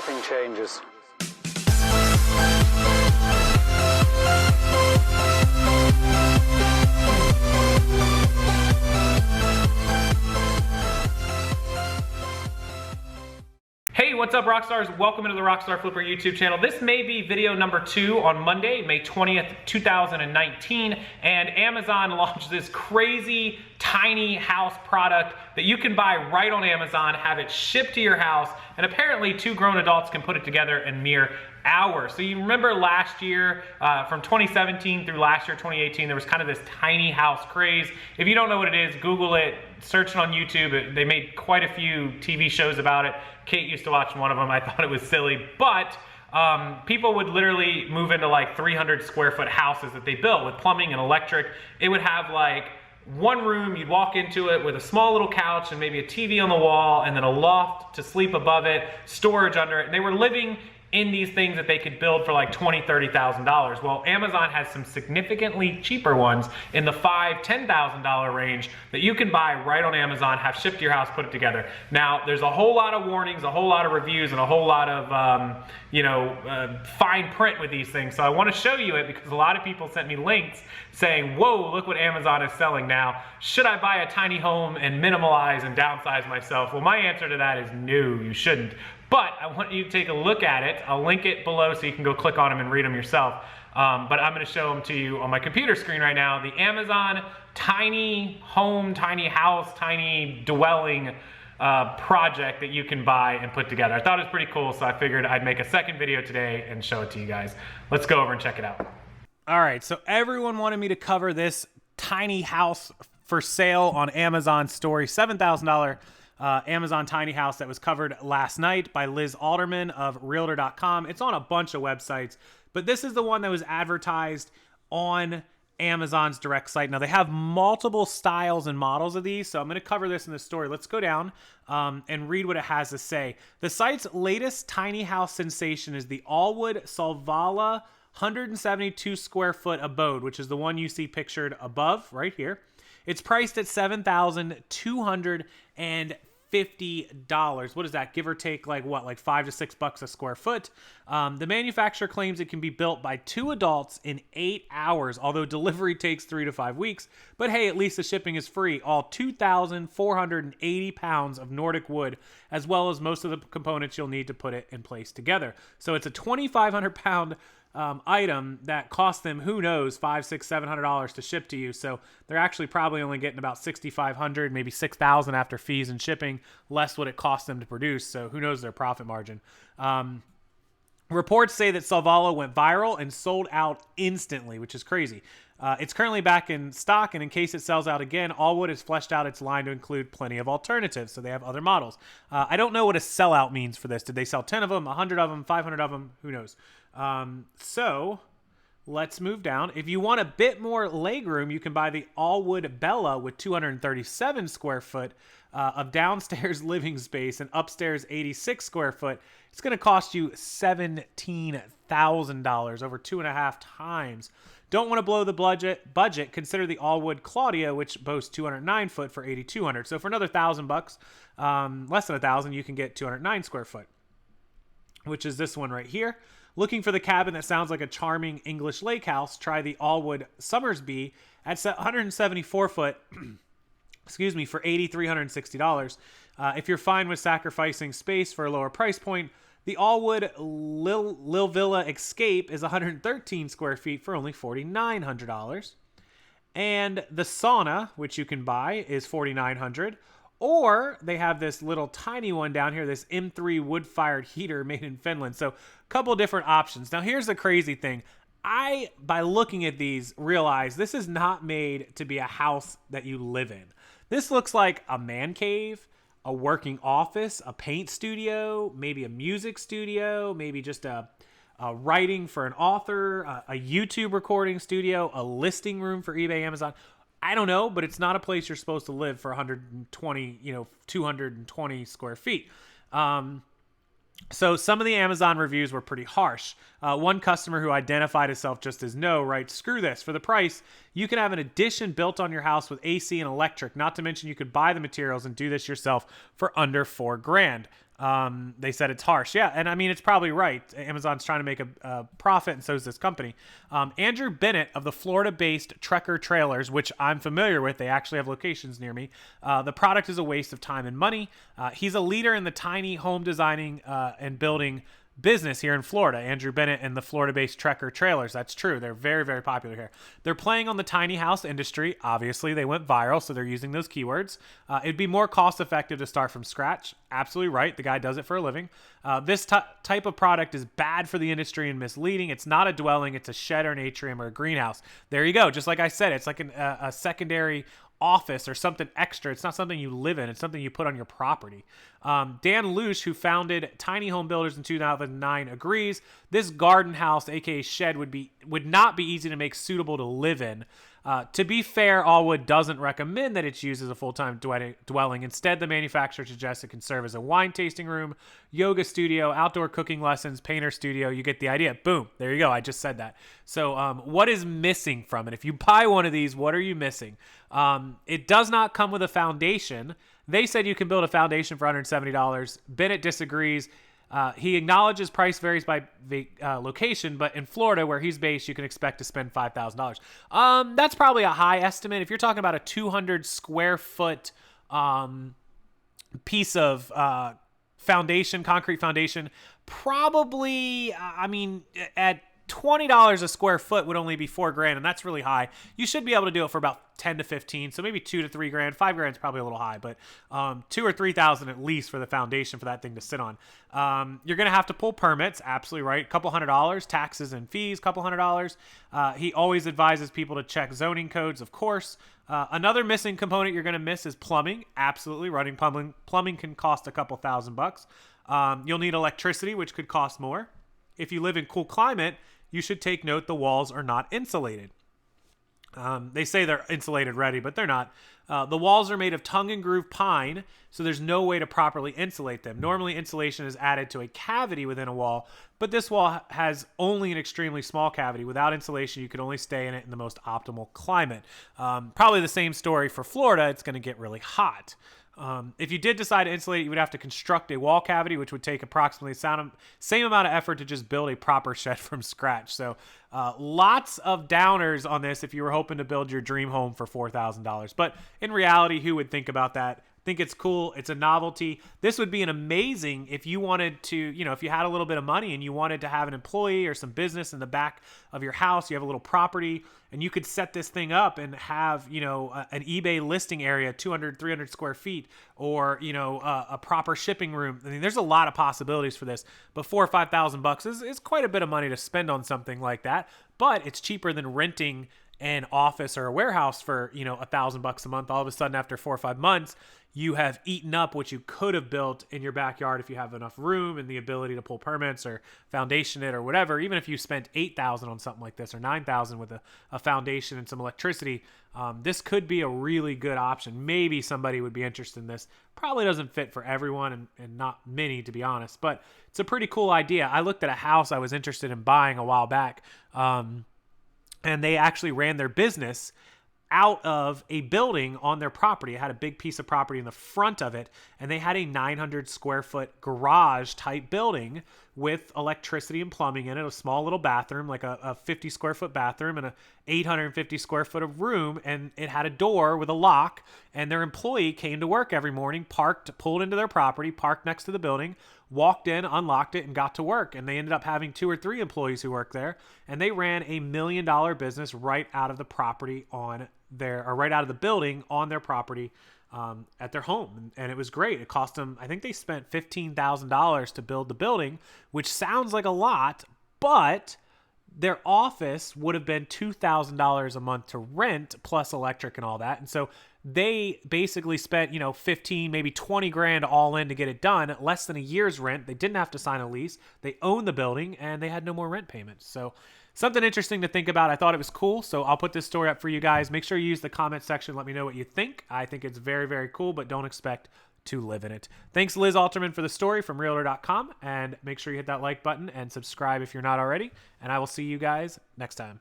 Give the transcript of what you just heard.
shipping changes. Hey, what's up, Rockstars? Welcome into the RockstarFlipper YouTube channel. This may be video number 2 on Monday, May 20th, 2019, and Amazon launched this crazy tiny house product that you can buy right on Amazon, have it shipped to your house, and apparently 2 grown adults can put it together in mere hours. So you remember last year, from 2017 through last year, 2018, there was kind of this tiny house craze. If you don't know what it is, Google it, search it on YouTube. They made quite a few TV shows about it. Kate used to watch one of them. I thought it was silly, but people would literally move into like 300 square foot houses that they built with plumbing and electric. It would have like one room, you'd walk into it with a small little couch and maybe a TV on the wall, and then a loft to sleep above it, storage under it. And they were living in these things that they could build for like $20,000, $30,000. Well, Amazon has some significantly cheaper ones in the $5,000, $10,000 range that you can buy right on Amazon, have shipped to your house, put it together. Now, there's a whole lot of warnings, a whole lot of reviews, and a whole lot of fine print with these things. So I want to show you it because a lot of people sent me links saying, whoa, look what Amazon is selling now. Should I buy a tiny home and minimalize and downsize myself? Well, my answer to that is no, you shouldn't. But I want you to take a look at it. I'll link it below so you can go click on them and read them yourself. But I'm going to show them to you on my computer screen right now. The Amazon tiny home, tiny house, tiny dwelling project that you can buy and put together. I thought it was pretty cool, so I figured I'd make a second video today and show it to you guys. Let's go over and check it out. All right, so everyone wanted me to cover this tiny house for sale on Amazon story, $7,000 Amazon tiny house that was covered last night by Liz Alderman of Realtor.com. It's on a bunch of websites, but this is the one that was advertised on Amazon's direct site. Now, they have multiple styles and models of these, so I'm going to cover this in the story. Let's go down and read what it has to say. The site's latest tiny house sensation is the Allwood Solvala 172 square foot abode, which is the one you see pictured above right here. It's priced at $7,250. What is that? Give or take like what? Like $5 to $6 a square foot. The manufacturer claims it can be built by 2 adults in 8 hours, although delivery takes 3 to 5 weeks. But hey, at least the shipping is free. All 2,480 pounds of Nordic wood, as well as most of the components you'll need to put it in place together. So it's a 2,500 pound item that cost them, who knows, $500, $600, $700 to ship to you. So they're actually probably only getting about $6,500, maybe $6,000 after fees and shipping, less what it cost them to produce. So who knows their profit margin. Reports say that Solvala went viral and sold out instantly, which is crazy. It's currently back in stock, and in case it sells out again, Allwood has fleshed out its line to include plenty of alternatives, so they have other models. I don't know what a sellout means for this. Did they sell 10 of them, 100 of them, 500 of them? Who knows? So let's move down. If you want a bit more legroom, you can buy the Allwood Bella with 237 square foot of downstairs living space and upstairs 86 square foot. It's going to cost you $17,000, over 2.5 times. Don't want to blow the budget? Consider the Allwood Claudia, which boasts 209 foot for $8,200. So for another $1,000, less than $1,000, you can get 209 square foot, which is this one right here. Looking for the cabin that sounds like a charming English lake house? Try the Allwood Summersby at 174 foot. Excuse me, for $8,360. If you're fine with sacrificing space for a lower price point, the Allwood Lil Villa Escape is 113 square feet for only $4,900. And the sauna, which you can buy, is $4,900. Or they have this little tiny one down here, this M3 wood-fired heater made in Finland. So a couple different options. Now, here's the crazy thing. I, by looking at these, realize this is not made to be a house that you live in. This looks like a man cave, a working office, a paint studio, maybe a music studio, maybe just a writing for an author, a YouTube recording studio, a listing room for eBay, Amazon. I don't know, but it's not a place you're supposed to live for 220 square feet. So some of the Amazon reviews were pretty harsh. One customer who identified himself just as no writes, "Screw this. For the price, you can have an addition built on your house with AC and electric. Not to mention you could buy the materials and do this yourself for under $4,000. They said it's harsh. Yeah, and I mean, it's probably right. Amazon's trying to make a profit, and so is this company. Andrew Bennett of the Florida-based Trekker Trailers, which I'm familiar with. They actually have locations near me. The product is a waste of time and money. He's a leader in the tiny home designing and building business here in Florida. Andrew Bennett and the Florida-based Trekker Trailers. That's true. They're very, very popular here. They're playing on the tiny house industry. Obviously, they went viral, so they're using those keywords. It'd be more cost-effective to start from scratch. Absolutely right. The guy does it for a living. This type of product is bad for the industry and misleading. It's not a dwelling. It's a shed or an atrium or a greenhouse. There you go. Just like I said, it's like a secondary office or something extra. It's not something you live in. It's something you put on your property. Dan Lush, who founded Tiny Home Builders in 2009, agrees this garden house, aka shed, would not be easy to make suitable to live in. To be fair, Allwood doesn't recommend that it's used as a full-time dwelling. Instead, the manufacturer suggests it can serve as a wine tasting room, yoga studio, outdoor cooking lessons, painter studio. You get the idea. Boom. There you go. I just said that. So what is missing from it? If you buy one of these, what are you missing? It does not come with a foundation. They said you can build a foundation for $170. Bennett disagrees. He acknowledges price varies by location, but in Florida, where he's based, you can expect to spend $5,000. That's probably a high estimate. If you're talking about a 200 square foot piece of concrete foundation, probably, I mean, at $20 a square foot would only be $4,000, and that's really high. You should be able to do it for about 10 to 15, so maybe $2,000 to $3,000. $5,000 is probably a little high, but $2,000 or $3,000 at least for the foundation for that thing to sit on. You're gonna have to pull permits, absolutely right. A couple $100, taxes and fees, couple $100. He always advises people to check zoning codes, of course. Another missing component you're gonna miss is plumbing. Absolutely, running plumbing can cost a couple $1,000. You'll need electricity, which could cost more. If you live in cool climate, you should take note the walls are not insulated. They say they're insulated ready, but they're not. The walls are made of tongue and groove pine, so there's no way to properly insulate them. Normally, insulation is added to a cavity within a wall, but this wall has only an extremely small cavity. Without insulation, you can only stay in it in the most optimal climate. Probably the same story for Florida. It's going to get really hot. If you did decide to insulate it, you would have to construct a wall cavity, which would take approximately the same amount of effort to just build a proper shed from scratch. So lots of downers on this if you were hoping to build your dream home for $4,000. But in reality, who would think about that? Think it's cool. It's a novelty. This would be an amazing if you wanted to, if you had a little bit of money and you wanted to have an employee or some business in the back of your house, you have a little property and you could set this thing up and have, an eBay listing area, 200, 300 square feet, or, a proper shipping room. I mean, there's a lot of possibilities for this, but $4,000 or $5,000 is quite a bit of money to spend on something like that, but it's cheaper than renting an office or a warehouse for, $1,000 a month. All of a sudden, after 4 or 5 months, you have eaten up what you could have built in your backyard if you have enough room and the ability to pull permits or foundation it or whatever. Even if you spent $8,000 on something like this or $9,000 with a foundation and some electricity, this could be a really good option. Maybe somebody would be interested in this. Probably doesn't fit for everyone and not many, to be honest, but it's a pretty cool idea. I looked at a house I was interested in buying a while back, and they actually ran their business out of a building on their property. It had a big piece of property in the front of it, and they had a 900 square foot garage type building with electricity and plumbing in it, a small little bathroom, like a 50 square foot bathroom and a 850 square foot of room, and it had a door with a lock, and their employee came to work every morning, pulled into their property, parked next to the building, walked in, unlocked it, and got to work. And they ended up having 2 or 3 employees who worked there, and they ran a $1 million business right out of the property right out of the building on their property at their home. And it was great. It cost them, I think they spent $15,000 to build the building, which sounds like a lot, but their office would have been $2,000 a month to rent plus electric and all that. And so they basically spent, 15, maybe 20 grand all in to get it done, less than a year's rent. They didn't have to sign a lease. They owned the building and they had no more rent payments. So something interesting to think about. I thought it was cool. So I'll put this story up for you guys. Make sure you use the comment section. Let me know what you think. I think it's very, very cool, but don't expect to live in it. Thanks, Liz Alterman, for the story from Realtor.com. And make sure you hit that like button and subscribe if you're not already. And I will see you guys next time.